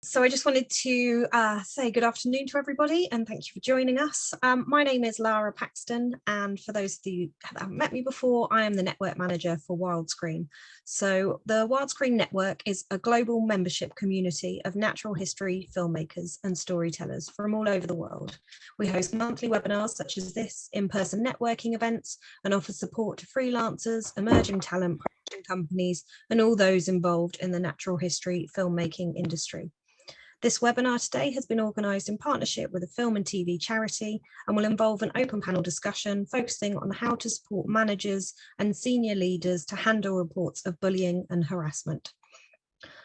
So I just wanted to say good afternoon to everybody and thank you for joining us. My name is Lara Paxton, and for those of you that haven't met me before, I am the network manager for Wildscreen. So the Wildscreen network is a global membership community of natural history filmmakers and storytellers from all over the world. We host monthly webinars such as this, in-person networking events, and offer support to freelancers, emerging talent, production companies, and all those involved in the natural history filmmaking industry. This webinar today has been organised in partnership with a film and TV charity and will involve an open panel discussion focusing on how to support managers and senior leaders to handle reports of bullying and harassment.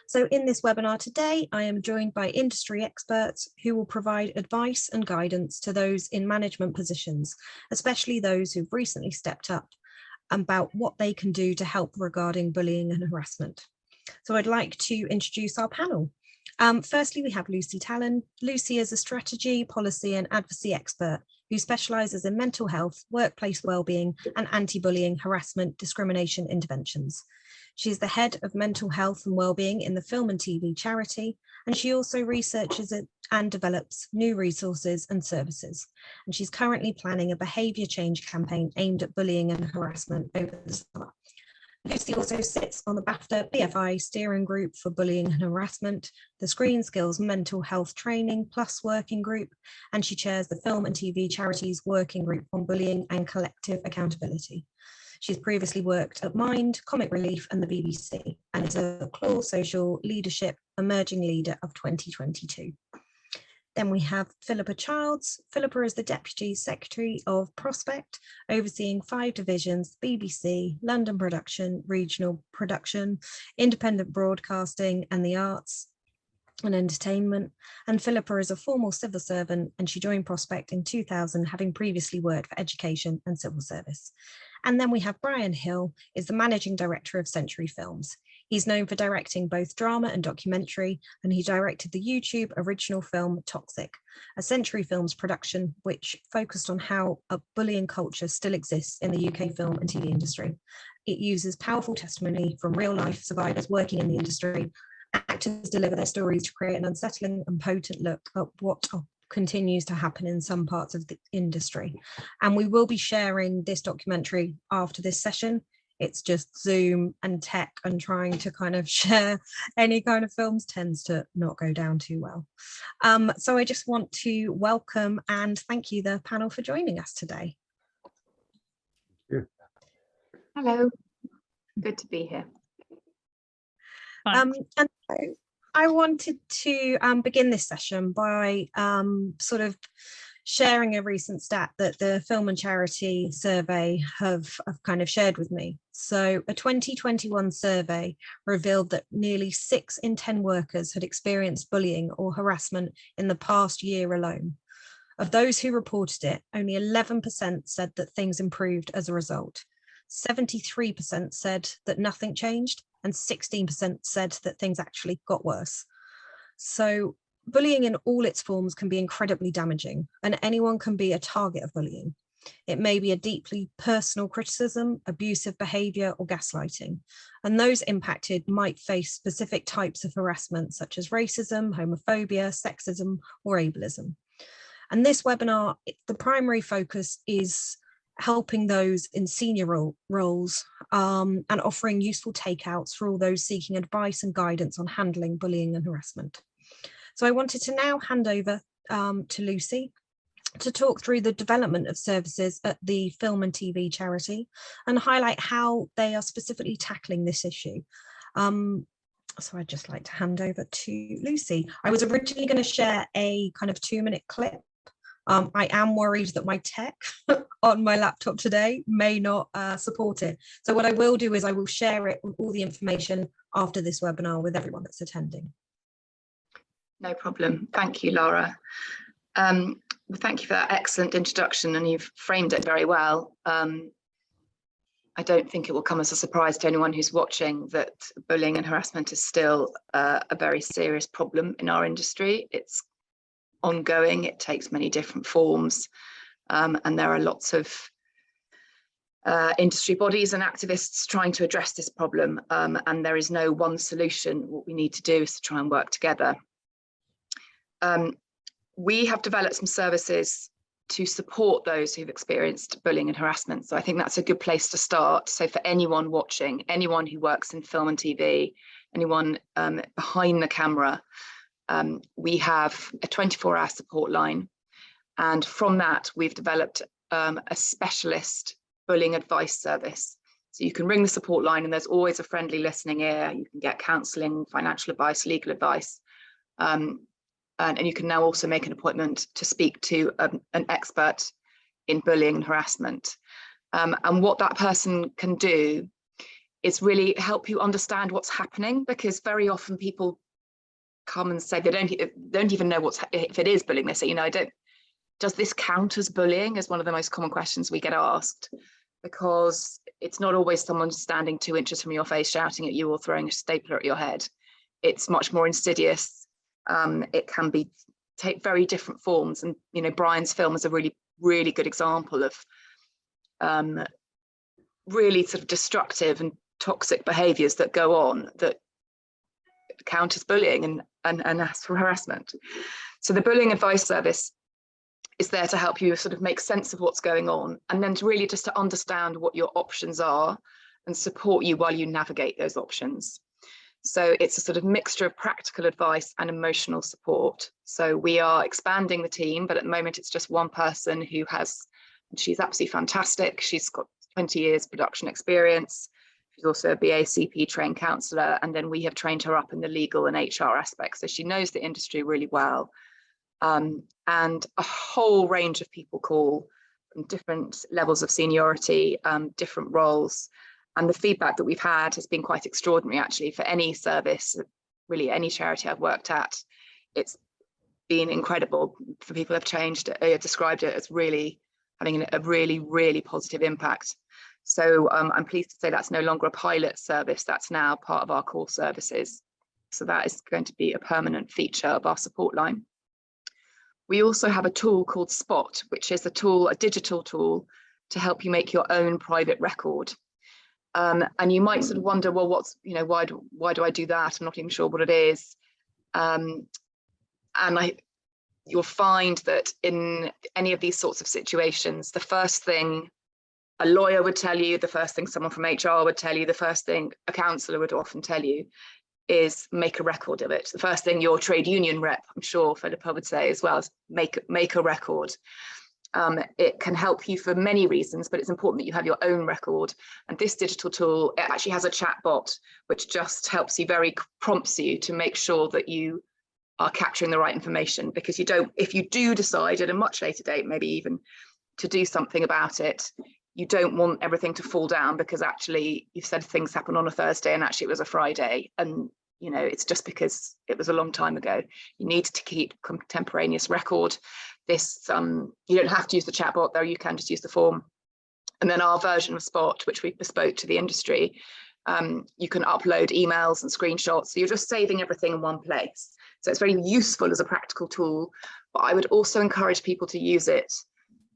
So in this webinar today, I am joined by industry experts who will provide advice and guidance to those in management positions, especially those who've recently stepped up, about what they can do to help regarding bullying and harassment. So I'd like to introduce our panel. Firstly, we have Lucy Talon. Lucy is a strategy, policy and advocacy expert who specialises in mental health, workplace wellbeing and anti-bullying, harassment, discrimination interventions. She is the head of mental health and wellbeing in the film and TV charity, and she also researches and develops new resources and services. And she's currently planning a behaviour change campaign aimed at bullying and harassment over the summer. Lucy also sits on the BAFTA BFI steering group for bullying and harassment, the Screen Skills Mental Health Training Plus working group, and she chairs the Film and TV Charities Working Group on Bullying and Collective Accountability. She's previously worked at Mind, Comic Relief and the BBC, and is a Claw Social Leadership Emerging Leader of 2022. Then we have Philippa Childs. Philippa is the Deputy Secretary of Prospect, overseeing 5 divisions: BBC, London Production, Regional Production, Independent Broadcasting and the Arts and Entertainment. And Philippa is a former civil servant, and she joined Prospect in 2000, having previously worked for education and civil service. And then we have Brian Hill, is the Managing Director of Century Films. He's known for directing both drama and documentary, and he directed the YouTube original film Toxic, a Century Films production which focused on how a bullying culture still exists in the UK film and TV industry. It uses powerful testimony from real-life survivors working in the industry. Actors deliver their stories to create an unsettling and potent look at what continues to happen in some parts of the industry. And we will be sharing this documentary after this session. It's just Zoom and tech and trying to kind of share any kind of films tends to not go down too well. So I just want to welcome and thank you, the panel, for joining us today. Hello, good to be here. And I wanted to begin this session by sort of sharing a recent stat that the Film and Charity survey have kind of shared with me. So a 2021 survey revealed that nearly 6 in 10 workers had experienced bullying or harassment in the past year alone. Of those who reported it, only 11% said that things improved as a result. 73% said that nothing changed, and 16% said that things actually got worse. So bullying in all its forms can be incredibly damaging, and anyone can be a target of bullying. It may be a deeply personal criticism, abusive behaviour or gaslighting, and those impacted might face specific types of harassment such as racism, homophobia, sexism or ableism. And this webinar, the primary focus is helping those in senior roles and offering useful takeouts for all those seeking advice and guidance on handling bullying and harassment. So I wanted to now hand over to Lucy to talk through the development of services at the Film and TV charity and highlight how they are specifically tackling this issue. So I'd just like to hand over to Lucy. I was originally going to share a kind of 2-minute clip. I am worried that my tech on my laptop today may not support it. So what I will do is I will share it with all the information after this webinar with everyone that's attending. No problem. Thank you, Laura. Thank you for that excellent introduction, and you've framed it very well. I don't think it will come as a surprise to anyone who's watching that bullying and harassment is still a very serious problem in our industry. It's ongoing, it takes many different forms, and there are lots of industry bodies and activists trying to address this problem, and there is no one solution. What we need to do is to try and work together. We have developed some services to support those who've experienced bullying and harassment. So I think that's a good place to start. So for anyone watching, anyone who works in film and TV, anyone behind the camera, we have a 24-hour support line. And from that, we've developed a specialist bullying advice service. So you can ring the support line and there's always a friendly listening ear. You can get counselling, financial advice, legal advice. And you can now also make an appointment to speak to an expert in bullying and harassment. And what that person can do is really help you understand what's happening, because very often people come and say they don't even know if it is bullying. They say, you know, does this count as bullying? Is one of the most common questions we get asked, because it's not always someone standing 2 inches from your face shouting at you or throwing a stapler at your head. It's much more insidious. It can take very different forms, and you know, Brian's film is a really good example of really sort of destructive and toxic behaviours that go on that count as bullying and as for harassment. So the bullying advice service is there to help you sort of make sense of what's going on, and then to really just to understand what your options are and support you while you navigate those options. So it's a sort of mixture of practical advice and emotional support. So we are expanding the team, but at the moment it's just one person who she's absolutely fantastic. She's got 20 years production experience. She's also a BACP trained counsellor, and then we have trained her up in the legal and HR aspects. So she knows the industry really well. And a whole range of people call from different levels of seniority, different roles. And the feedback that we've had has been quite extraordinary, actually, for any service, really any charity I've worked at. It's been incredible. For people who have described it as really having a really positive impact. So I'm pleased to say that's no longer a pilot service, that's now part of our core services. So that is going to be a permanent feature of our support line. We also have a tool called Spot, which is a digital tool to help you make your own private record. And you might sort of wonder, well, why do I do that? I'm not even sure what it is. You'll find that in any of these sorts of situations, the first thing a lawyer would tell you, the first thing someone from HR would tell you, the first thing a counsellor would often tell you is make a record of it. The first thing your trade union rep, I'm sure Philippa would say as well, is make a record. It can help you for many reasons, but it's important that you have your own record. And this digital tool, it actually has a chat bot, which just helps you, prompts you to make sure that you are capturing the right information, because if you do decide at a much later date, maybe even to do something about it, you don't want everything to fall down because actually you've said things happened on a Thursday and actually it was a Friday. And you know, it's just because it was a long time ago. You need to keep contemporaneous record. This, you don't have to use the chatbot though, you can just use the form. And then our version of Spot, which we bespoke to the industry, you can upload emails and screenshots. So you're just saving everything in one place. So it's very useful as a practical tool, but I would also encourage people to use it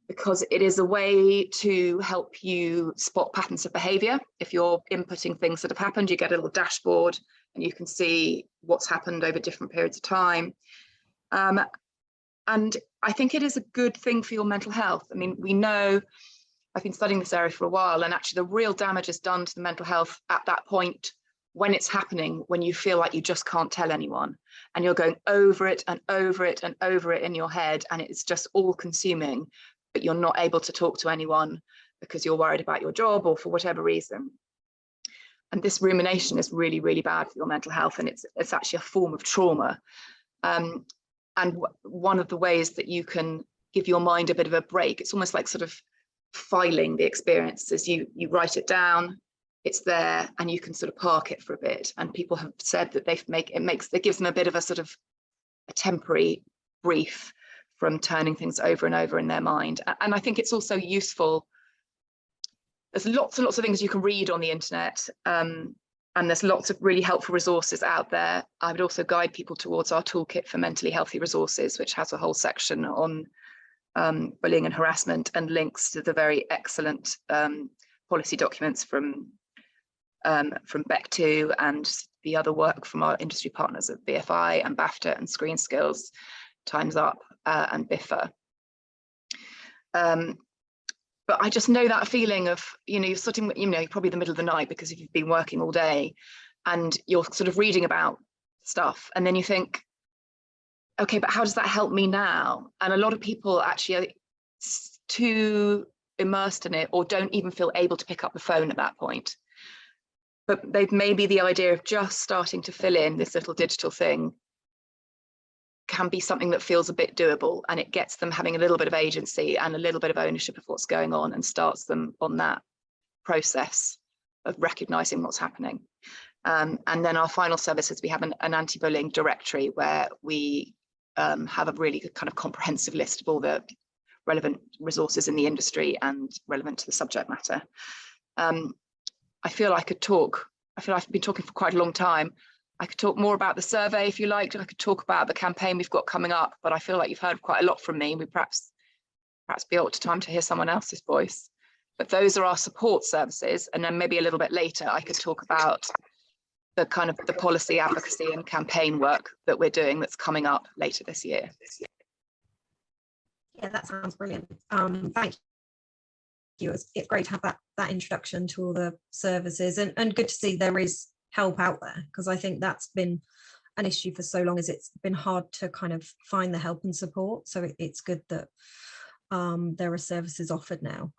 because it is a way to help you spot patterns of behaviour. If you're inputting things that have happened, you get a little dashboard and you can see what's happened over different periods of time. And I think it is a good thing for your mental health. I mean, we know, I've been studying this area for a while, and actually the real damage is done to the mental health at that point when it's happening, when you feel like you just can't tell anyone and you're going over it and over it and over it in your head, and it's just all consuming, but you're not able to talk to anyone because you're worried about your job or for whatever reason. And this rumination is really, really bad for your mental health, and it's actually a form of trauma. And one of the ways that you can give your mind a bit of a break, it's almost like sort of filing the experiences. You write it down, it's there, and you can sort of park it for a bit. And people have said that it gives them a bit of a sort of a temporary brief from turning things over and over in their mind. And I think it's also useful. There's lots and lots of things you can read on the internet, and there's lots of really helpful resources out there. I would also guide people towards our Toolkit for mentally healthy resources, which has a whole section on bullying and harassment and links to the very excellent policy documents from BEC2 and the other work from our industry partners at BFI and BAFTA and Screen Skills. times up and biffer. But I just know that feeling of, you're sitting, probably the middle of the night because if you've been working all day and you're sort of reading about stuff, and then you think, okay, but how does that help me now? And a lot of people actually are too immersed in it or don't even feel able to pick up the phone at that point. But maybe the idea of just starting to fill in this little digital thing can be something that feels a bit doable, and it gets them having a little bit of agency and a little bit of ownership of what's going on, and starts them on that process of recognizing what's happening. And then our final service is we have an anti-bullying directory where we have a really good kind of comprehensive list of all the relevant resources in the industry and relevant to the subject matter. I feel I've been talking for quite a long time. I could talk more about the survey if you liked. I could talk about the campaign we've got coming up, but I feel like you've heard quite a lot from me. We perhaps be up to time to hear someone else's voice. But those are our support services. And then maybe a little bit later, I could talk about the kind of the policy advocacy and campaign work that we're doing that's coming up later this year. Yeah, that sounds brilliant. Thank you. It's great to have that introduction to all the services, and good to see there is help out there, because I think that's been an issue for so long, as it's been hard to kind of find the help and support. So it's good that there are services offered now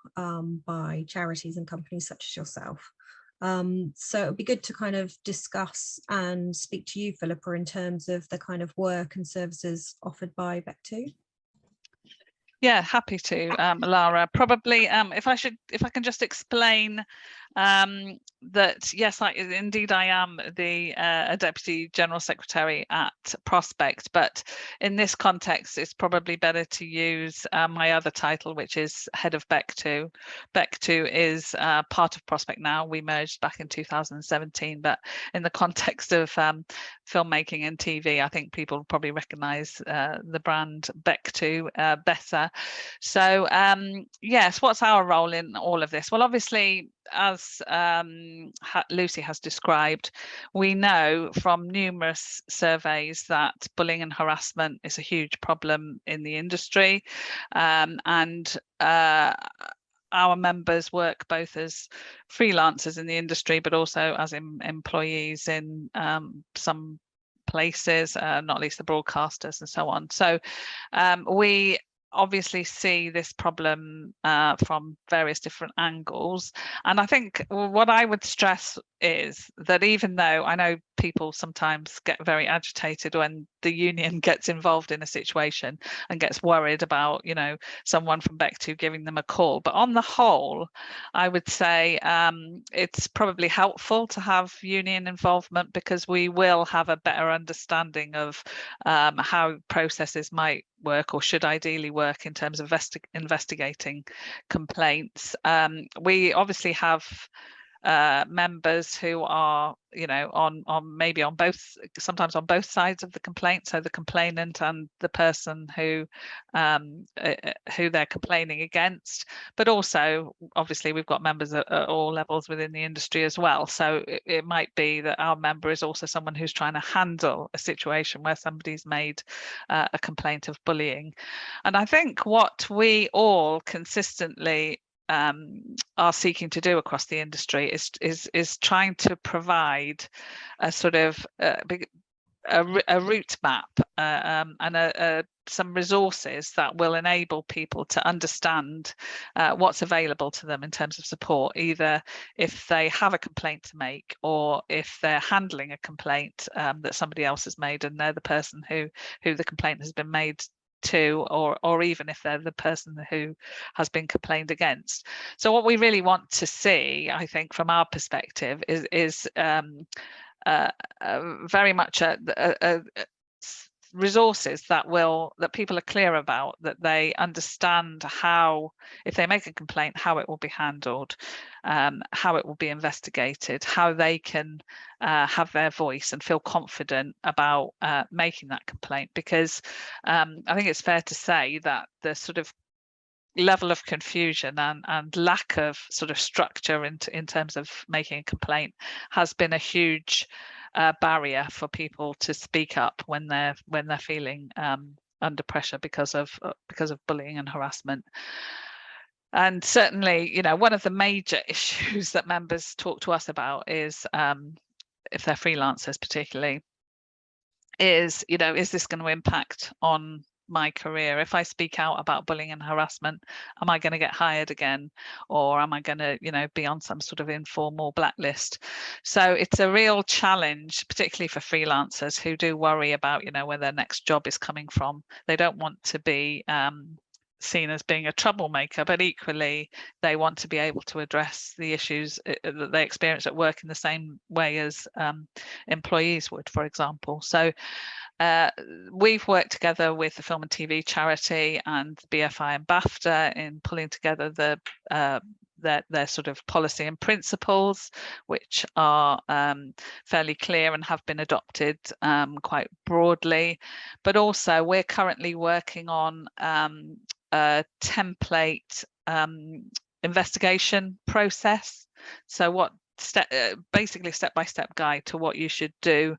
by charities and companies such as yourself. So it'd be good to kind of discuss and speak to you, Philippa, in terms of the kind of work and services offered by Beck2. Yeah, happy to, Lara. Probably, if I can just explain that, yes, indeed I am the Deputy General Secretary at Prospect, but in this context, it's probably better to use my other title, which is Head of Beck2. Beck2 is part of Prospect now. We merged back in 2017, but in the context of filmmaking and TV, I think people probably recognise the brand Beck2 better. So yes, what's our role in all of this? Well, obviously, as Lucy has described, we know from numerous surveys that bullying and harassment is a huge problem in the industry, and our members work both as freelancers in the industry, but also as employees in some places, not least the broadcasters and so on. So we obviously see this problem from various different angles. And I think what I would stress is that even though I know people sometimes get very agitated when the union gets involved in a situation and gets worried about, someone from Beck2 giving them a call, but on the whole, I would say it's probably helpful to have union involvement, because we will have a better understanding of how processes might work, or should ideally work, in terms of investigating complaints. We obviously have members who are, sometimes on both sides of the complaint, so the complainant and the person who they're complaining against, but also obviously we've got members at all levels within the industry as well. So it might be that our member is also someone who's trying to handle a situation where somebody's made a complaint of bullying. And I think what we all consistently are seeking to do across the industry is trying to provide a sort of a route map and some resources that will enable people to understand what's available to them in terms of support, either if they have a complaint to make, or if they're handling a complaint that somebody else has made and they're the person who the complaint has been made to, or even if they're the person who has been complained against. So what we really want to see, I think, from our perspective, is very much resources that people are clear about, that they understand how, if they make a complaint, how it will be handled, how it will be investigated, how they can have their voice and feel confident about making that complaint. Because I think it's fair to say that the sort of level of confusion and lack of sort of structure in terms of making a complaint has been a huge barrier for people to speak up when they're feeling under pressure because of bullying and harassment. And certainly, one of the major issues that members talk to us about is, if they're freelancers particularly, is this going to impact on my career? If I speak out about bullying and harassment, am I going to get hired again, or am I going to be on some sort of informal blacklist? So it's a real challenge, particularly for freelancers who do worry about where their next job is coming from. They don't want to be seen as being a troublemaker, but equally they want to be able to address the issues that they experience at work in the same way as employees would, for example. So we've worked together with the Film and TV charity and BFI and BAFTA in pulling together their sort of policy and principles, which are fairly clear and have been adopted quite broadly. But also we're currently working on a template investigation process. So basically step-by-step guide to what you should do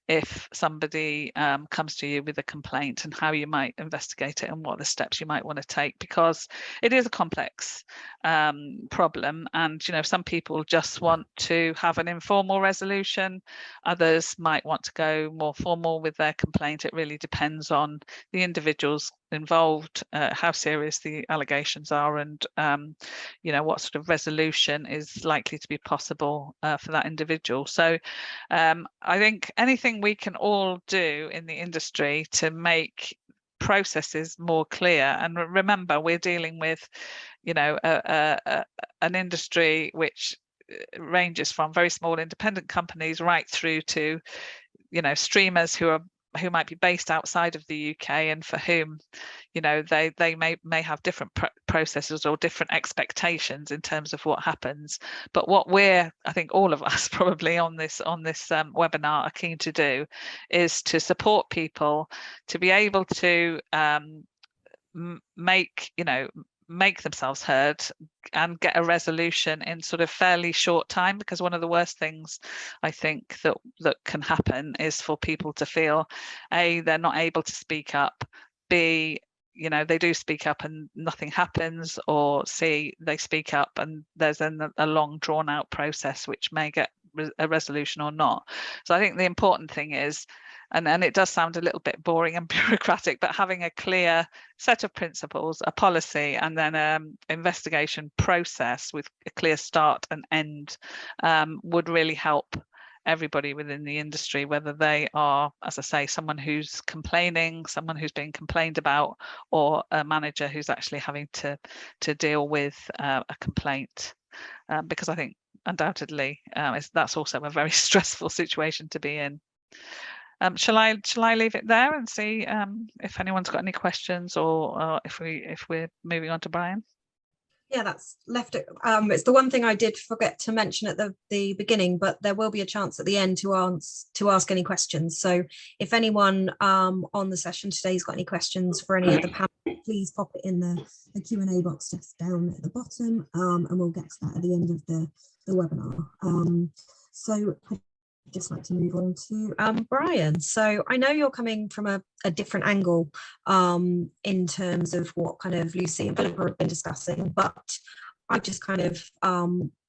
if somebody comes to you with a complaint, and how you might investigate it and what the steps you might want to take, because it is a complex problem. And some people just want to have an informal resolution, others might want to go more formal with their complaint. It really depends on the individuals involved, how serious the allegations are, and what sort of resolution is likely to be possible for that individual. So I think anything we can all do in the industry to make processes more clear. And remember, we're dealing with an industry which ranges from very small independent companies right through to streamers who might be based outside of the UK, and for whom they may have different processes or different expectations in terms of what happens. But what I think all of us probably on this webinar are keen to do is to support people to be able to make themselves heard and get a resolution in sort of fairly short time, because one of the worst things I think that can happen is for people to feel A, they're not able to speak up, B, they do speak up and nothing happens, or C, they speak up and there's then a long drawn out process which may get a resolution or not. So I think the important thing is, and it does sound a little bit boring and bureaucratic, but having a clear set of principles, a policy, and then an investigation process with a clear start and end would really help everybody within the industry, whether they are, as I say, someone who's complaining, someone who's being complained about, or a manager who's actually having to deal with a complaint, because I think undoubtedly that's also a very stressful situation to be in. Shall I leave it there and see if anyone's got any questions, or if we're moving on to Brian? Yeah, that's left it. It's the one thing I did forget to mention at the beginning, but there will be a chance at the end to ask any questions. So if anyone on the session today has got any questions for any of the panel, please pop it in the Q&A box just down at the bottom, and we'll get to that at the end of the webinar. So I'd just like to move on to Brian. So I know you're coming from a different angle in terms of what kind of Lucy and Philippa have been discussing, but I just kind of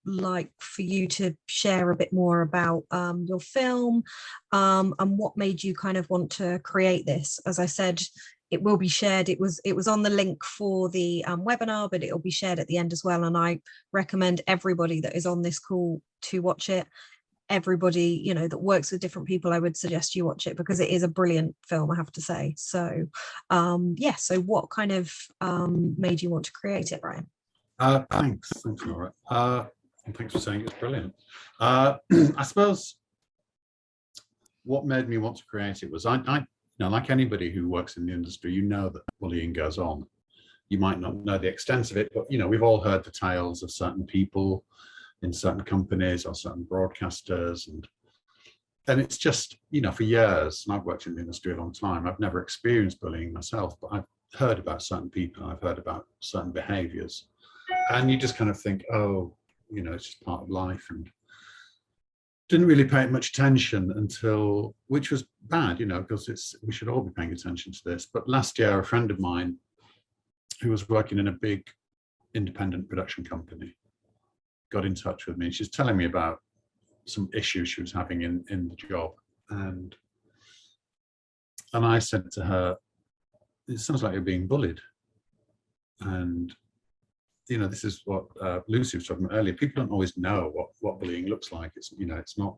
like for you to share a bit more about your film and what made you kind of want to create this. As I said, it will be shared. It was on the link for the webinar, but it will be shared at the end as well. And I recommend everybody that is on this call to watch it. Everybody that works with different people, I would suggest you watch it, because it is a brilliant film, I have to say. So yeah, so what kind of made you want to create it, Brian? Thanks Laura, and thanks for saying it's brilliant. I suppose what made me want to create it was I like anybody who works in the industry, that bullying goes on. You might not know the extent of it, but we've all heard the tales of certain people in certain companies or certain broadcasters, and it's just for years, and I've worked in the industry a long time, I've never experienced bullying myself, but I've heard about certain people, I've heard about certain behaviors, and you just kind of think, oh, it's just part of life, and didn't really pay much attention until, which was bad, you know, because we should all be paying attention to this. But last year, a friend of mine who was working in a big independent production company got in touch with me. She's telling me about some issues she was having in the job, and I said to her, it sounds like you're being bullied. And you know, this is what Lucy was talking about earlier. People don't always know what bullying looks like. It's, you know, it's not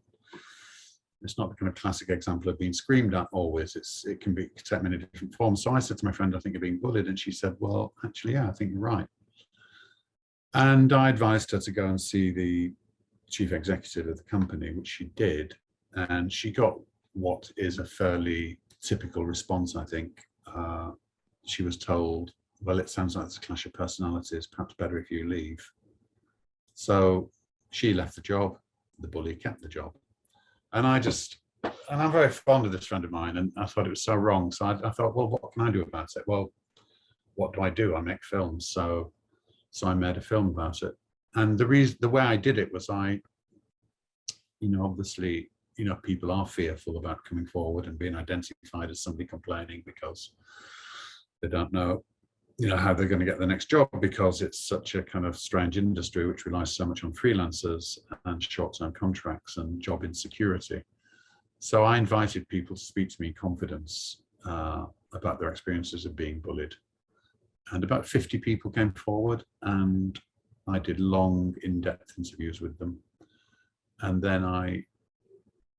the kind of classic example of being screamed at always. It can take many different forms. So I said to my friend, I think you're being bullied. And she said, well, actually, yeah, I think you're right. And I advised her to go and see the chief executive of the company, which she did. And she got what is a fairly typical response, I think. She was told, well, it sounds like there's a clash of personalities, perhaps better if you leave. So she left the job, the bully kept the job. And I'm very fond of this friend of mine, and I thought it was so wrong. So I thought, well, what can I do about it? Well, what do? I make films. So I made a film about it. And the way I did it was obviously, people are fearful about coming forward and being identified as somebody complaining because they don't know, how they're going to get the next job, because it's such a kind of strange industry which relies so much on freelancers and short-term contracts and job insecurity. So I invited people to speak to me in confidence about their experiences of being bullied. And about 50 people came forward, and I did long, in-depth interviews with them. And then I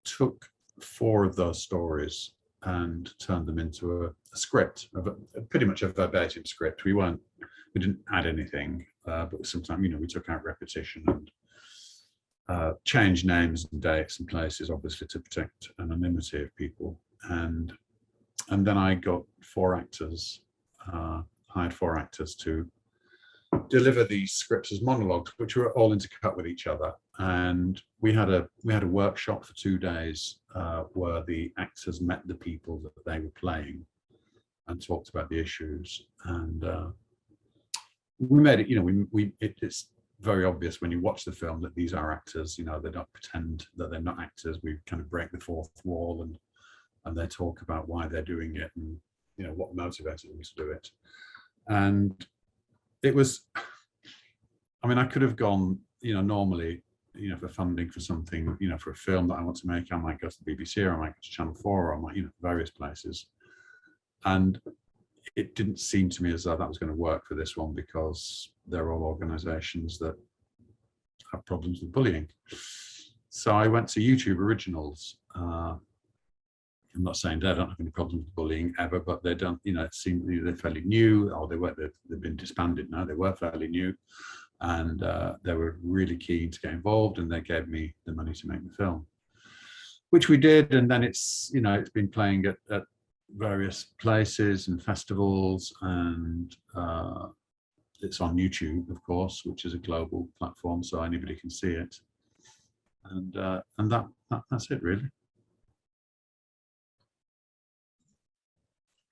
took 4 of those stories and turned them into a script, pretty much a verbatim script. We didn't add anything, but sometimes, we took out repetition and changed names and dates and places, obviously to protect anonymity of people. And then I got 4 actors, hired 4 actors to deliver these scripts as monologues, which were all intercut with each other. And we had a workshop for 2 days where the actors met the people that they were playing and talked about the issues. And we made it, it's very obvious when you watch the film that these are actors. They don't pretend that they're not actors. We kind of break the 4th wall, and they talk about why they're doing it and what motivated them to do it. And it was, I could have gone, normally, for funding for something, for a film that I want to make, I might go to the BBC, or I might go to Channel 4, or I might, various places. And it didn't seem to me as though that was going to work for this one, because they're all organizations that have problems with bullying. So I went to YouTube Originals. I'm not saying they don't have any problems with bullying ever, but they don't, it seemed they're fairly new, or they've been disbanded now. They were fairly new, and they were really keen to get involved, and they gave me the money to make the film, which we did. And then it's been playing at various places and festivals, and it's on YouTube, of course, which is a global platform, so anybody can see it. And that's it, really.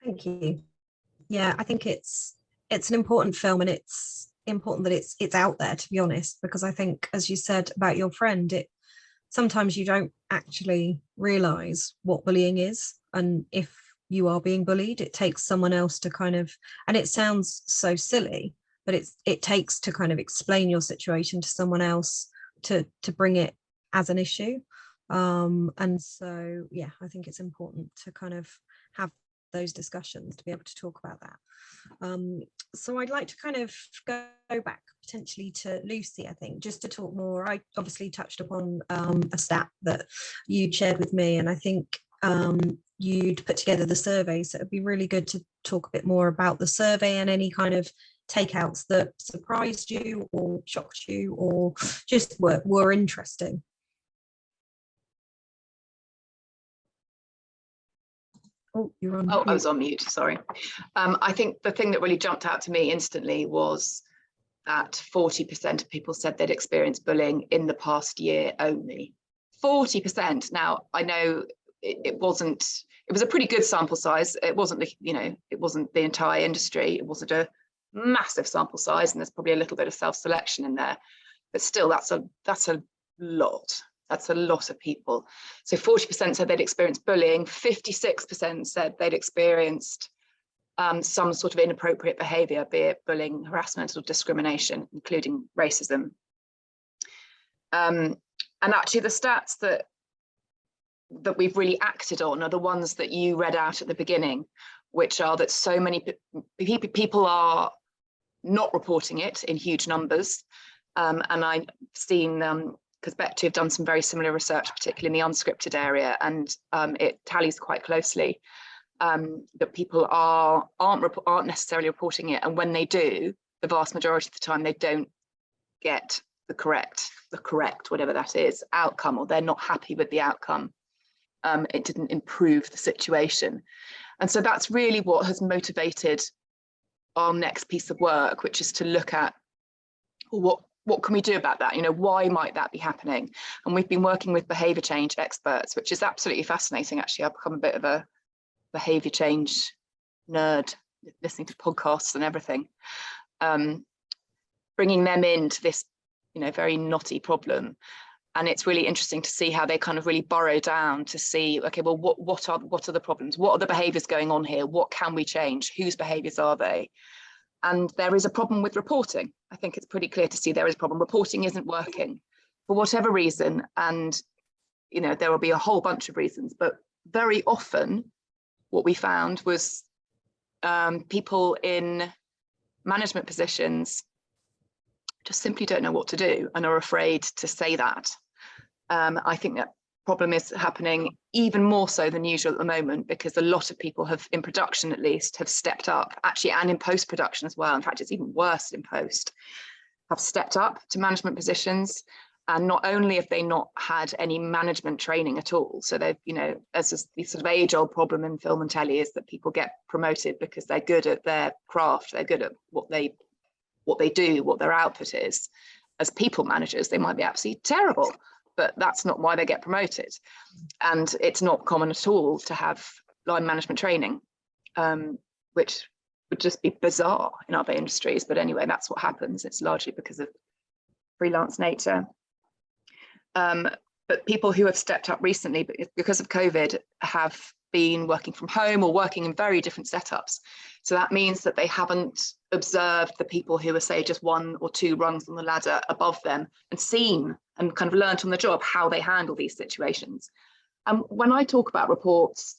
Thank you. Yeah, I think it's an important film, and it's important that it's out there, to be honest, because I think, as you said about your friend, sometimes you don't actually realize what bullying is, and if you are being bullied, it takes someone else to kind of, and it sounds so silly, but it takes to kind of explain your situation to someone else to bring it as an issue. And so, yeah, I think it's important to kind of have those discussions to be able to talk about that. So I'd like to kind of go back potentially to Lucy, I think, just to talk more. I obviously touched upon a stat that you shared with me, and I think you'd put together the survey, so it'd be really good to talk a bit more about the survey and any kind of takeouts that surprised you or shocked you or just were interesting. Oh, you're on. Oh, I was on mute, sorry. I think the thing that really jumped out to me instantly was that 40% of people said they'd experienced bullying in the past year only. 40%. Now, I know it was a pretty good sample size. It wasn't the entire industry. It wasn't a massive sample size, and there's probably a little bit of self-selection in there. But still, that's a lot. That's a lot of people. So 40% said they'd experienced bullying, 56% said they'd experienced some sort of inappropriate behaviour, be it bullying, harassment, or discrimination, including racism. And actually the stats that we've really acted on are the ones that you read out at the beginning, which are that so many people are not reporting it in huge numbers. And I've seen, because Bectu have done some very similar research, particularly in the unscripted area, and it tallies quite closely, that people aren't necessarily reporting it, and when they do, the vast majority of the time they don't get the correct whatever that is outcome, or they're not happy with the outcome. It didn't improve the situation, and so that's really what has motivated our next piece of work, which is to look at what can we do about that? You know, why might that be happening? And we've been working with behaviour change experts, which is absolutely fascinating. Actually, I've become a bit of a behaviour change nerd, listening to podcasts and everything, bringing them into this, you know, very knotty problem. And it's really interesting to see how they kind of really burrow down to see, okay, well, what are the problems? What are the behaviours going on here? What can we change? Whose behaviours are they? And there is a problem with reporting. I think it's pretty clear to see there is a problem. Reporting isn't working for whatever reason. And, you know, there will be a whole bunch of reasons, but very often what we found was people in management positions just simply don't know what to do and are afraid to say that. I think that problem is happening even more so than usual at the moment, because a lot of people have, in production at least, have stepped up, actually, and in post-production as well. In fact, it's even worse in post, have stepped up to management positions. And not only have they not had any management training at all, so they've, you know, as the sort of age-old problem in film and telly is that people get promoted because they're good at their craft, they're good at what they do, what their output is. As people managers, they might be absolutely terrible, but that's not why they get promoted. And it's not common at all to have line management training, which would just be bizarre in other industries. But anyway, that's what happens. It's largely because of freelance nature. But people who have stepped up recently because of COVID have been working from home or working in very different setups. So that means that they haven't observed the people who are, say, just one or two rungs on the ladder above them and seen and kind of learnt on the job how they handle these situations. And when I talk about reports,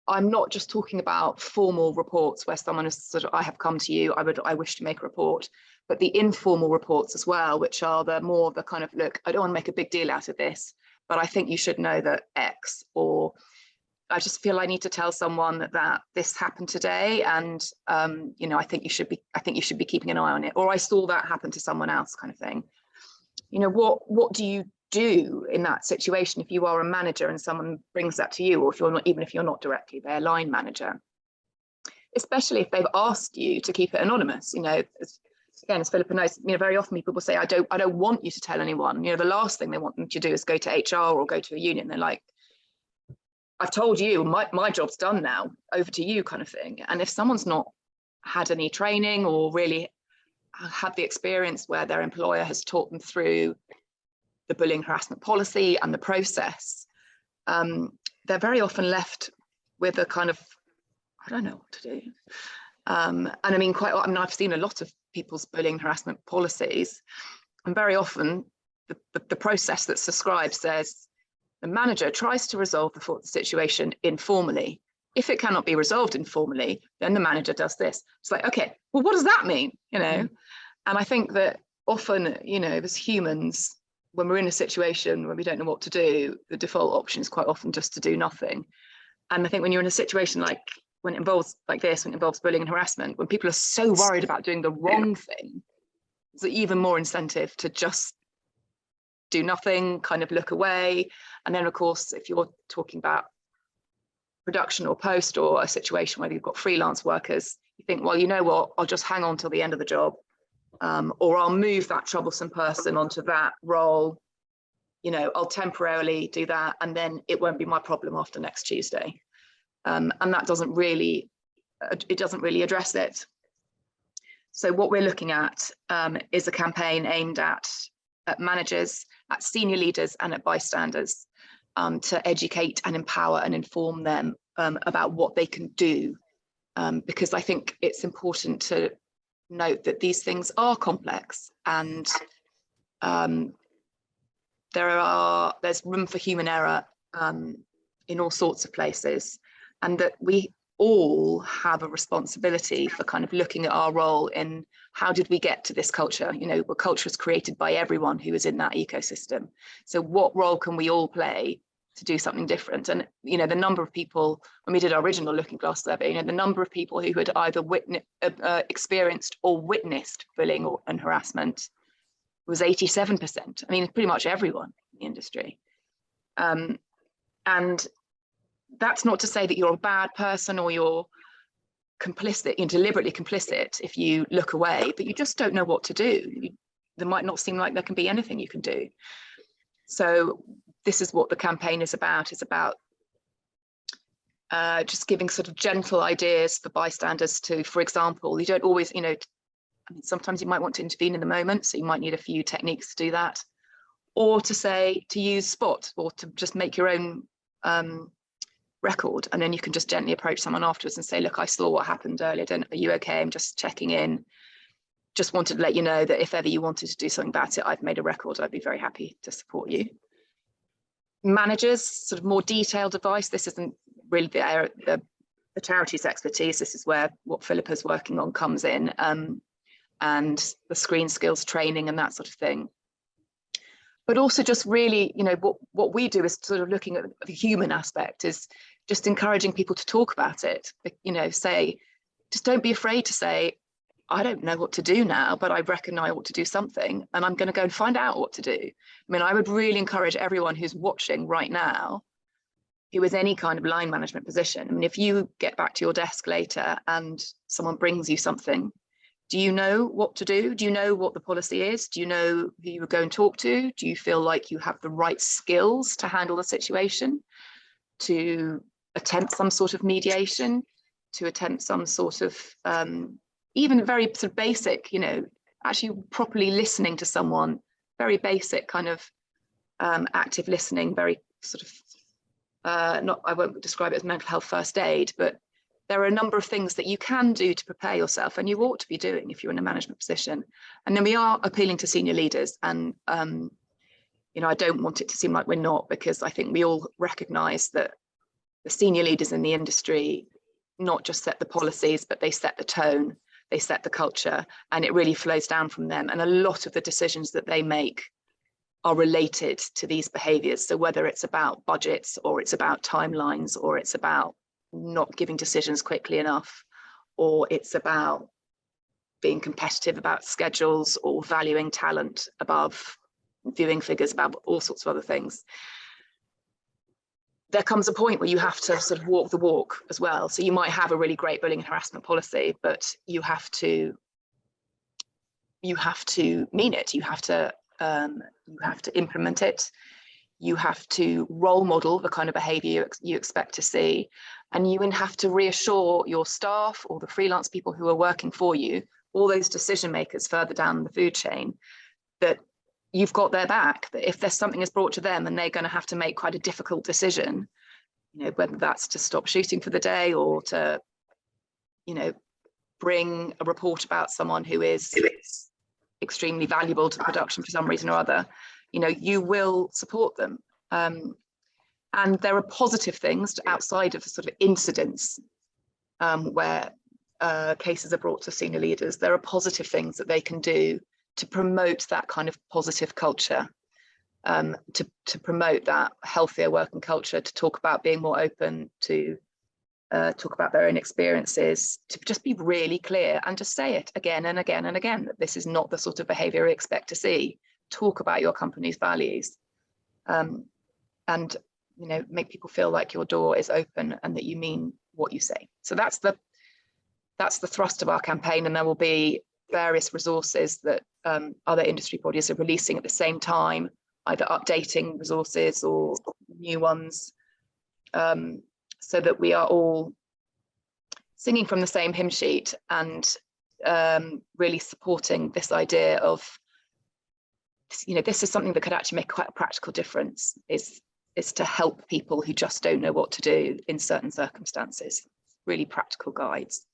I'm not just talking about formal reports where someone is sort of, I have come to you, I wish to make a report, but the informal reports as well, which are the more the kind of, look, I don't want to make a big deal out of this, but I think you should know that X, or I just feel I need to tell someone that this happened today, and you know, I think you should be keeping an eye on it, or I saw that happen to someone else, kind of thing. You know, what do you do in that situation if you are a manager and someone brings that to you, or if you're not, even if you're not directly their line manager, especially if they've asked you to keep it anonymous? You know, again, as Philippa knows, you know, very often people will say, I don't want you to tell anyone. You know, the last thing they want them to do is go to HR or go to a union. They're like, I've told you, my job's done now, over to you, kind of thing. And if someone's not had any training or really had the experience where their employer has taught them through the bullying harassment policy and the process, they're very often left with a kind of, I don't know what to do. And I mean, I've seen a lot of people's bullying harassment policies, and very often the process that's prescribed says, the manager tries to resolve the situation informally. If it cannot be resolved informally, then the manager does this. It's like, okay, well, what does that mean? You know, and I think that often, you know, as humans, when we're in a situation where we don't know what to do, the default option is quite often just to do nothing. And I think when you're in a situation like when it involves like this, when it involves bullying and harassment, when people are so worried about doing the wrong thing, it's even more incentive to just do nothing, kind of look away. And then, of course, if you're talking about production or post, or a situation where you've got freelance workers, you think, well, you know what, I'll just hang on till the end of the job, or I'll move that troublesome person onto that role. You know, I'll temporarily do that, and then it won't be my problem after next Tuesday. And that doesn't really address it. So what we're looking at is a campaign aimed at at managers, at senior leaders, and at bystanders, to educate and empower and inform them about what they can do. Because I think it's important to note that these things are complex, and there's room for human error in all sorts of places, and that we all have a responsibility for kind of looking at our role in how did we get to this culture. You know, culture is created by everyone who is in that ecosystem. So what role can we all play to do something different? And, you know, the number of people, when we did our original Looking Glass survey, you know, the number of people who had either experienced or witnessed bullying and harassment was 87%. I mean, pretty much everyone in the industry. And that's not to say that you're a bad person or you're complicit, you're deliberately complicit if you look away, but you just don't know what to do. There might not seem like there can be anything you can do. So this is what the campaign is about. It's about just giving sort of gentle ideas for bystanders to, for example, you don't always, you know, I mean, sometimes you might want to intervene in the moment, so you might need a few techniques to do that, or to say, to use Spot, or to just make your own record, and then you can just gently approach someone afterwards and say, look, I saw what happened earlier, are you okay? I'm just checking in. Just wanted to let you know that if ever you wanted to do something about it, I've made a record. I'd be very happy to support you. Managers, sort of more detailed advice. This isn't really the charity's expertise. This is where what Philippa's working on comes in, and the screen skills training and that sort of thing. But also just really, you know, what we do is sort of looking at the human aspect, is just encouraging people to talk about it. You know, say, just don't be afraid to say, I don't know what to do now, but I reckon I ought to do something, and I'm going to go and find out what to do. I mean, I would really encourage everyone who's watching right now, who is any kind of line management position. I mean, if you get back to your desk later and someone brings you something, do you know what to do? Do you know what the policy is? Do you know who you would go and talk to? Do you feel like you have the right skills to handle the situation, to attempt some sort of mediation, to attempt some sort of, even very sort of basic, you know, actually properly listening to someone, very basic kind of active listening, very sort of, I won't describe it as mental health first aid, but there are a number of things that you can do to prepare yourself, and you ought to be doing if you're in a management position. And then we are appealing to senior leaders, and you know, I don't want it to seem like we're not, because I think we all recognise that the senior leaders in the industry not just set the policies, but they set the tone, they set the culture, and it really flows down from them. And a lot of the decisions that they make are related to these behaviours. So whether it's about budgets, or it's about timelines, or it's about not giving decisions quickly enough, or it's about being competitive about schedules, or valuing talent above viewing figures, about all sorts of other things, there comes a point where you have to sort of walk the walk as well. So you might have a really great bullying and harassment policy, but you have to mean it. You have to implement it. You have to role model the kind of behaviour you expect to see, and you have to reassure your staff or the freelance people who are working for you, all those decision makers further down the food chain, that you've got their back, that if there's something is brought to them and they're going to have to make quite a difficult decision, you know, whether that's to stop shooting for the day, or to, you know, bring a report about someone who is extremely valuable to the production for some reason or other, you know, you will support them. And there are positive things outside of the sort of incidents where cases are brought to senior leaders. There are positive things that they can do to promote that kind of positive culture, to promote that healthier working culture, to talk about being more open, to talk about their own experiences, to just be really clear and just say it again and again and again, that this is not the sort of behaviour we expect to see. Talk about your company's values, and, you know, make people feel like your door is open and that you mean what you say. So that's the thrust of our campaign, and there will be various resources that other industry bodies are releasing at the same time, either updating resources or new ones, so that we are all singing from the same hymn sheet, and really supporting this idea of this is something that could actually make quite a practical difference, is to help people who just don't know what to do in certain circumstances. Really practical guides.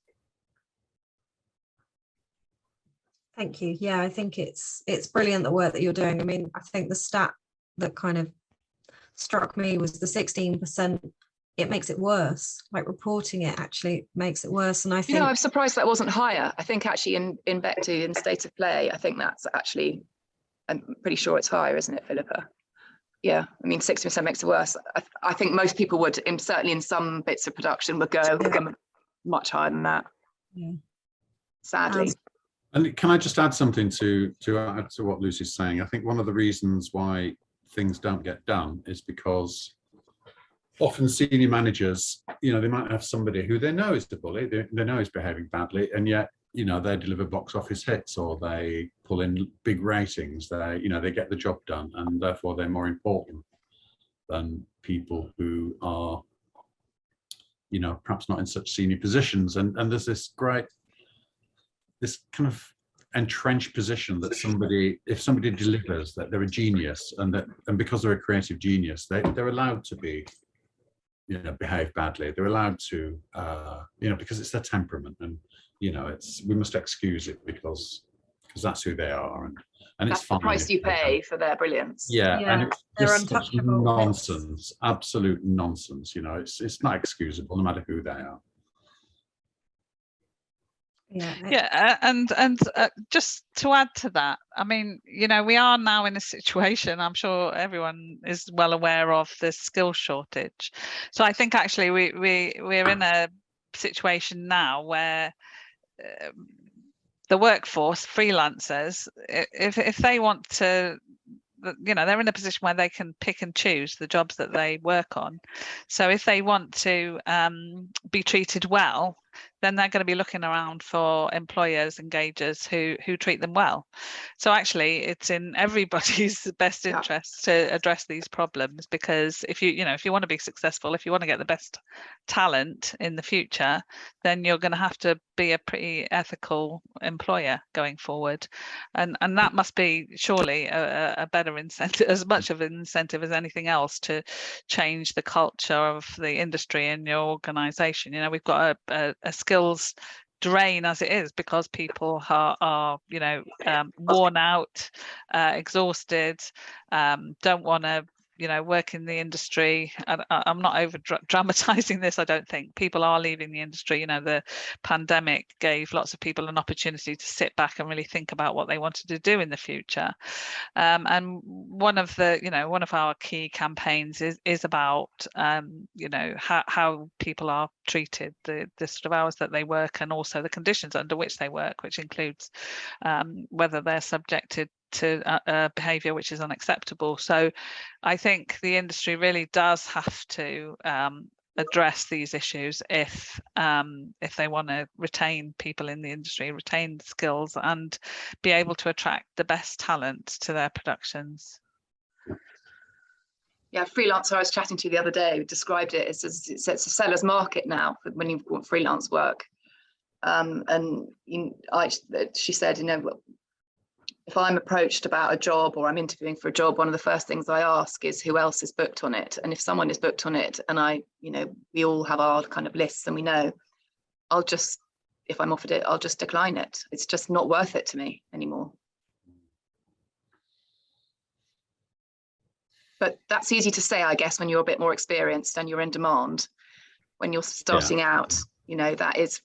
Thank you. Yeah, I think it's brilliant, the work that you're doing. I mean, I think the stat that kind of struck me was the 16%. It makes it worse. Like, reporting it actually makes it worse. And I think, I'm surprised that wasn't higher. I think actually in Back2, in State of Play, I think that's actually, I'm pretty sure it's higher, isn't it, Philippa? Yeah, I mean, 60% makes it worse. I think most people would, certainly in some bits of production, would go much higher than that. Yeah. Sadly. And can I just add something to add to what Lucy's saying? I think one of the reasons why things don't get done is because often senior managers, they might have somebody who they know is the bully, they know is behaving badly, and yet, they deliver box office hits, or they pull in big ratings, they get the job done, and therefore they're more important than people who are, perhaps not in such senior positions. And there's this kind of entrenched position that if somebody delivers, that they're a genius, and because they're a creative genius, they're allowed to be, behave badly. They're allowed to, because it's their temperament, and we must excuse it because that's who they are, and that's it's fine. The price you pay for their brilliance. Yeah, and it's just untouchable. nonsense, absolute nonsense. It's not excusable, no matter who they are. And just to add to that, I mean, we are now in a situation, I'm sure everyone is well aware of, the skill shortage. So I think actually we're in a situation now where the workforce, freelancers, if they want to, they're in a position where they can pick and choose the jobs that they work on. So if they want to be treated well, then they're going to be looking around for employers, engagers who treat them well. So actually, it's in everybody's best interest to address these problems, because if you want to be successful, if you want to get the best talent in the future, then you're going to have to be a pretty ethical employer going forward, and that must be surely a better incentive, as much of an incentive as anything else, to change the culture of the industry in your organization. We've got a skills drain as it is, because people are worn out, exhausted, don't want to work in the industry. I'm not over dramatizing this. I don't think people are leaving the industry. The pandemic gave lots of people an opportunity to sit back and really think about what they wanted to do in the future. And one of our key campaigns is about how people are treated, the sort of hours that they work, and also the conditions under which they work, which includes whether they're subjected to behaviour which is unacceptable. So I think the industry really does have to address these issues if they want to retain people in the industry, retain skills, and be able to attract the best talent to their productions. Yeah, freelancer I was chatting to the other day described it as it's a seller's market now when you've got freelance work. She said, if I'm approached about a job, or I'm interviewing for a job, one of the first things I ask is who else is booked on it. And if someone is booked on it, and we all have our kind of lists, and we know, if I'm offered it, I'll just decline it. It's just not worth it to me anymore. But that's easy to say, I guess, when you're a bit more experienced and you're in demand. When you're starting out, that is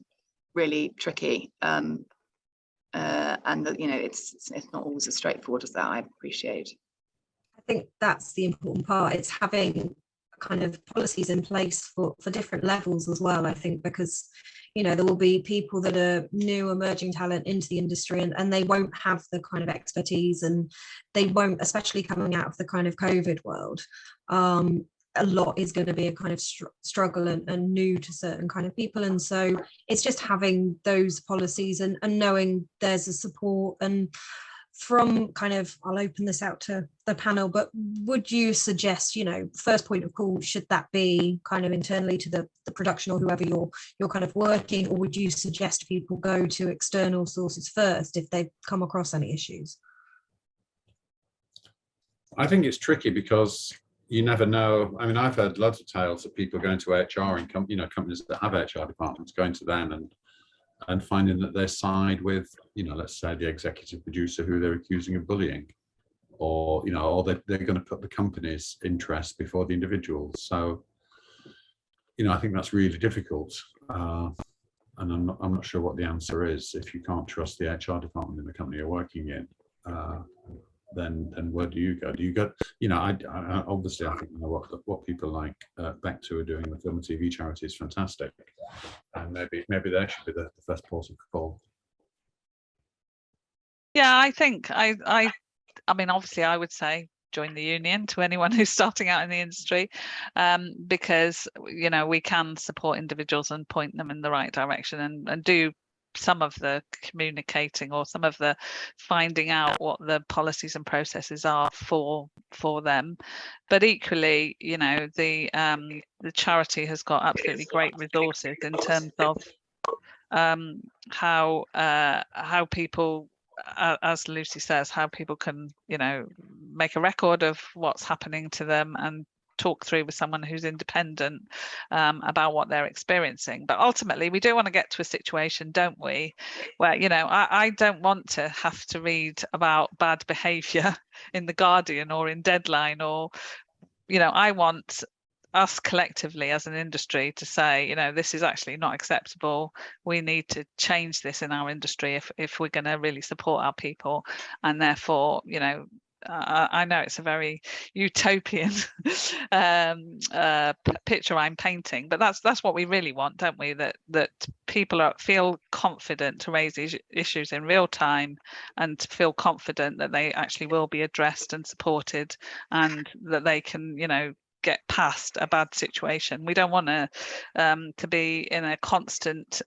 really tricky. And it's not always as straightforward as that, I appreciate. I think that's the important part. It's having kind of policies in place for different levels as well, I think, because there will be people that are new emerging talent into the industry, and they won't have the kind of expertise, and they won't, especially coming out of the kind of COVID world. A lot is going to be a kind of struggle and new to certain kind of people, and so it's just having those policies and knowing there's a support. And from kind of, I'll open this out to the panel, but would you suggest, first point of call, should that be kind of internally to the production or whoever you're kind of working, or would you suggest people go to external sources first if they've come across any issues? I think it's tricky because you never know. I mean, I've heard loads of tales of people going to HR and companies that have HR departments going to them and finding that they side with, let's say the executive producer who they're accusing of bullying, or or they're going to put the company's interest before the individual's. So, I think that's really difficult. And I'm not sure what the answer is. If you can't trust the HR department in the company you're working in, then where do you go? Do you go? I obviously I think what people like Back2 are doing, the film and TV charity, is fantastic, and maybe they should be the first port of call. Yeah, I think I mean, obviously, I would say join the union to anyone who's starting out in the industry, because we can support individuals and point them in the right direction and do some of the communicating or some of the finding out what the policies and processes are for them. But equally, the charity has got absolutely great resources in terms of how people, as Lucy says, how people can make a record of what's happening to them and talk through with someone who's independent about what they're experiencing. But ultimately, we do want to get to a situation, don't we, where I don't want to have to read about bad behaviour in The Guardian or in Deadline, or I want us collectively as an industry to say, this is actually not acceptable. We need to change this in our industry if we're going to really support our people. And therefore, I know it's a very utopian picture I'm painting, but that's what we really want, don't we? That people feel confident to raise these issues in real time and to feel confident that they actually will be addressed and supported, and that they can, get past a bad situation. We don't want to be in a constant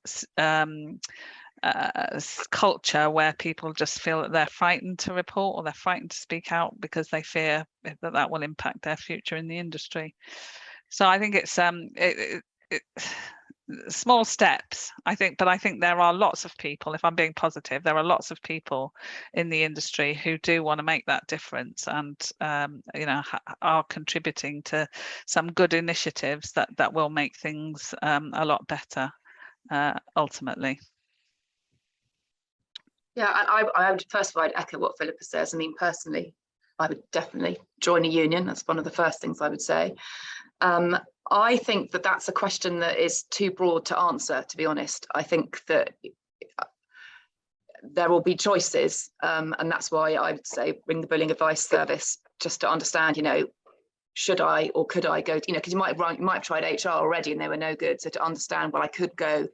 culture where people just feel that they're frightened to report or they're frightened to speak out because they fear that will impact their future in the industry. So I think it's small steps, I think, but I think there are lots of people, if I'm being positive, there are lots of people in the industry who do want to make that difference and are contributing to some good initiatives that will make things a lot better ultimately. Yeah, I would, first of all, I'd echo what Philippa says. I mean, personally, I would definitely join a union. That's one of the first things I would say. I think that that's a question that is too broad to answer, to be honest. I think that there will be choices, and that's why I would say bring the bullying advice service, just to understand, should I or could I go, because you might have tried HR already and they were no good. So to understand, well, I could go,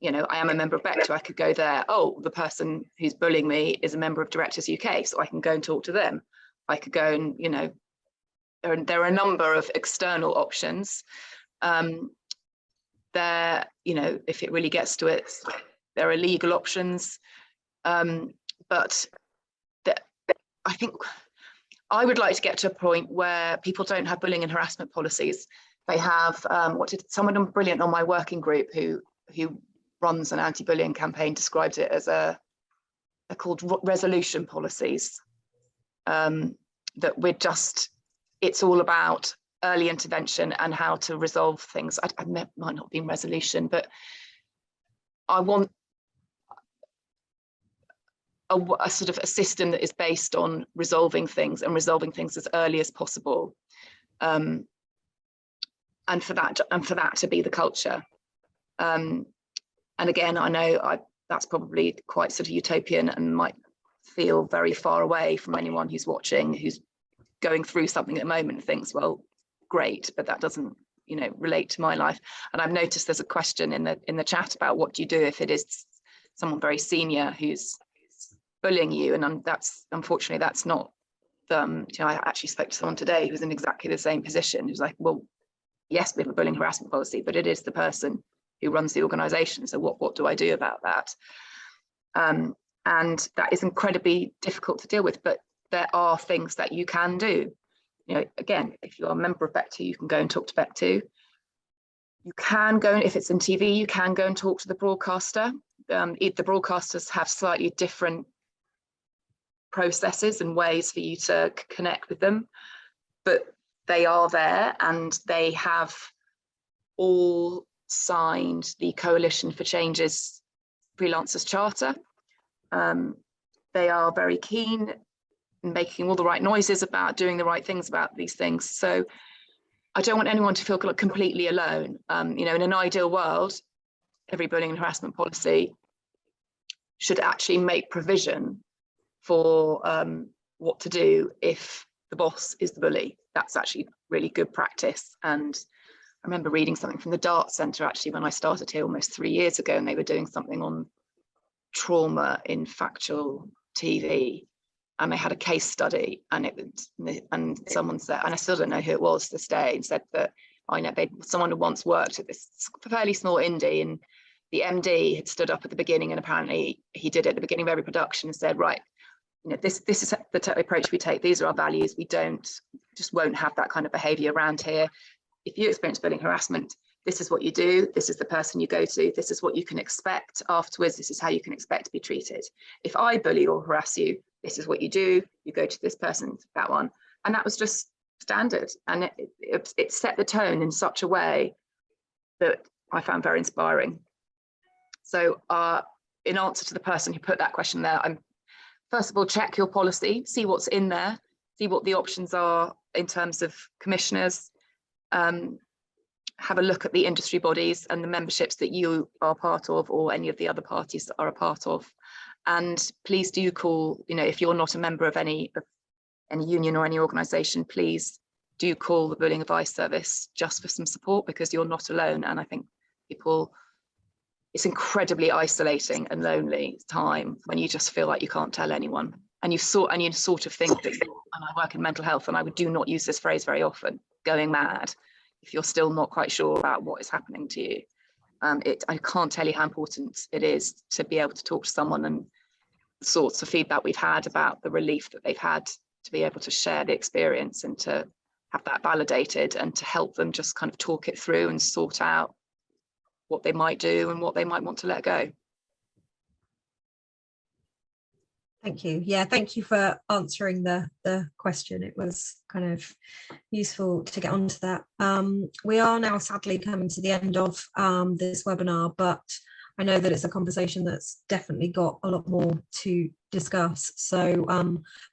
I am a member of Back2, I could go there. Oh, the person who's bullying me is a member of Directors UK, so I can go and talk to them. I could go and, there are a number of external options. There, if it really gets to it, there are legal options. But I think I would like to get to a point where people don't have bullying and harassment policies. They have, someone brilliant on my working group who runs an anti-bullying campaign described it as they're called resolution policies. That it's all about early intervention and how to resolve things. I might not be in resolution, but I want a sort of a system that is based on resolving things and resolving things as early as possible. And for that to be the culture. And again, I know that's probably quite sort of utopian and might feel very far away from anyone who's watching, who's going through something at the moment and thinks, well, great, but that doesn't, relate to my life. And I've noticed there's a question in the chat about what do you do if it is someone very senior who's bullying you, and unfortunately that's not I actually spoke to someone today who was in exactly the same position, who's like, well, yes, we have a bullying harassment policy, but it is the person who runs the organization, so what do I do about that? And that is incredibly difficult to deal with, but there are things that you can do. Again, if you're a member of Back2, you can go and talk to Back2. You can go, if it's in TV, you can go and talk to the broadcaster. The broadcasters have slightly different processes and ways for you to connect with them, but they are there, and they have all signed the Coalition for Change's Freelancers Charter. They are very keen in making all the right noises about doing the right things about these things. So I don't want anyone to feel completely alone. You know, in an ideal world, every bullying and harassment policy should actually make provision for what to do if the boss is the bully. That's actually really good practice. And I remember reading something from the Dart Centre actually when I started here almost 3 years ago, and they were doing something on trauma in factual TV, and they had a case study, and someone said, and I still don't know who it was to this day, and said that I know someone had once worked at this fairly small indie, and the MD had stood up at the beginning, and apparently he did it at the beginning of every production and said, right, you know, this is the approach we take. These are our values. We won't have that kind of behaviour around here. If you experience bullying harassment, this is what you do. This is the person you go to. This is what you can expect afterwards. This is how you can expect to be treated. If I bully or harass you, this is what you do. You go to this person, that one. And that was just standard. And it set the tone in such a way that I found very inspiring. So in answer to the person who put that question there, first of all, check your policy, see what's in there, see what the options are in terms of commissioners, have a look at the industry bodies and the memberships that you are part of, or any of the other parties that are a part of. And please do call, you know, if you're not a member of any union or any organisation, please do call the Bullying Advice Service just for some support, because you're not alone. And I think it's incredibly isolating and lonely time when you just feel like you can't tell anyone. And you sort of think that, and I work in mental health, and I do not use this phrase very often, going mad, if you're still not quite sure about what is happening to you. I can't tell you how important it is to be able to talk to someone, and the sorts of feedback we've had about the relief that they've had to be able to share the experience and to have that validated, and to help them just kind of talk it through and sort out what they might do and what they might want to let go. Thank you. Yeah, thank you for answering the question. It was kind of useful to get onto that. We are now sadly coming to the end of this webinar, but I know that it's a conversation that's definitely got a lot more to discuss. So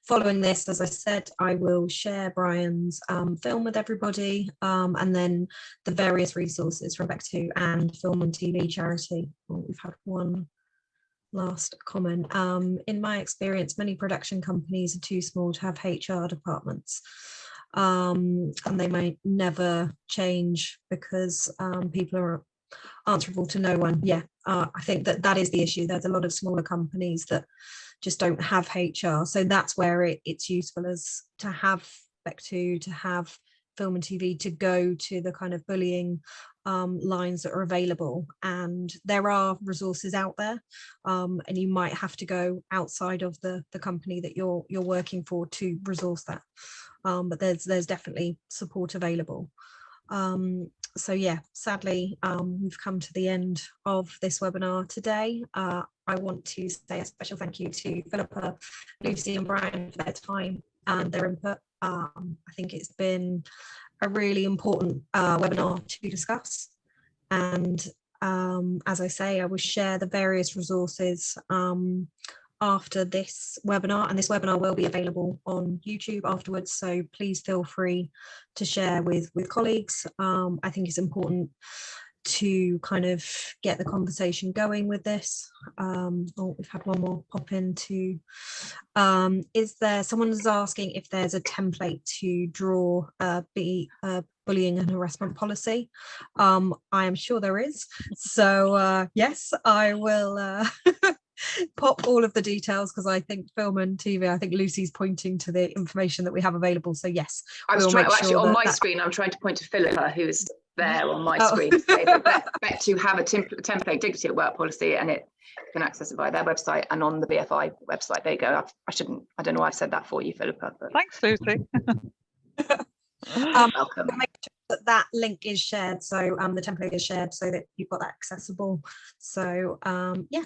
following this, as I said, I will share Brian's film with everybody, and then the various resources from Back2 and Film and TV Charity. Oh, we've had one last comment. In my experience, many production companies are too small to have HR departments, and they may never change because people are answerable to no one. Yeah, I think that is the issue. There's a lot of smaller companies that just don't have HR, so that's where it's useful as to have Back2, to have Film and TV, to go to the kind of bullying lines that are available, and there are resources out there, and you might have to go outside of the company that you're working for to resource that, but there's definitely support available. So yeah, sadly we've come to the end of this webinar today. I want to say a special thank you to Philippa, Lucy and Brian for their time and their input. I think it's been a really important webinar to discuss, and as I say, I will share the various resources after this webinar, and this webinar will be available on YouTube afterwards, so please feel free to share with colleagues. I think it's important to kind of get the conversation going with this. Oh, we've had one more pop into. Is there, someone is asking if there's a template to draw bullying and harassment policy. I am sure there is. So yes, I will pop all of the details, because I think Film and TV, I think Lucy's pointing to the information that we have actually on my screen, I'm trying to point to Philippa, who's there on my screen, to say that Back2 have a template dignity at work policy, and you can access it via their website and on the BFI website. There you go. I don't know why I've said that for you, Philippa. But... Thanks, Lucy. Welcome. Make sure that link is shared, so the template is shared so that you've got that accessible. So yeah,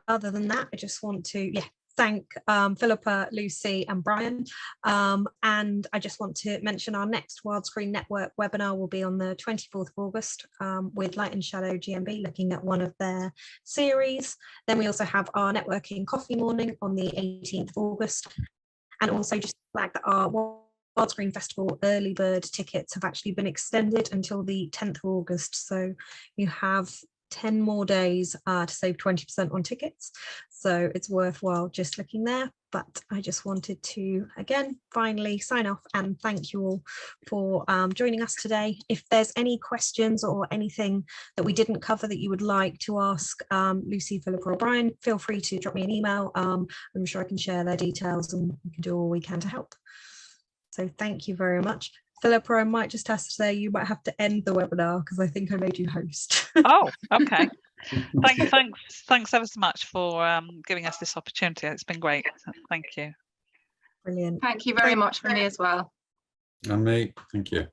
other than that, I just want to thank Philippa, Lucy and Brian. And I just want to mention our next Wildscreen Network webinar will be on the 24th of August with Light and Shadow GMB, looking at one of their series. Then we also have our networking coffee morning on the 18th of August. And also just flag that our Wildscreen Festival early bird tickets have actually been extended until the 10th of August. So you have 10 more days to save 20% on tickets. So it's worthwhile just looking there. But I just wanted to, again, finally sign off and thank you all for joining us today. If there's any questions or anything that we didn't cover that you would like to ask Lucy, Philippa or Brian, feel free to drop me an email. I'm sure I can share their details and we can do all we can to help. So thank you very much. Philippa, I might just have to say you might have to end the webinar because I think I made you host. Oh, okay. Thanks ever so much for giving us this opportunity. It's been great. Thank you. Brilliant. Thank you very much from me as well. And me, thank you.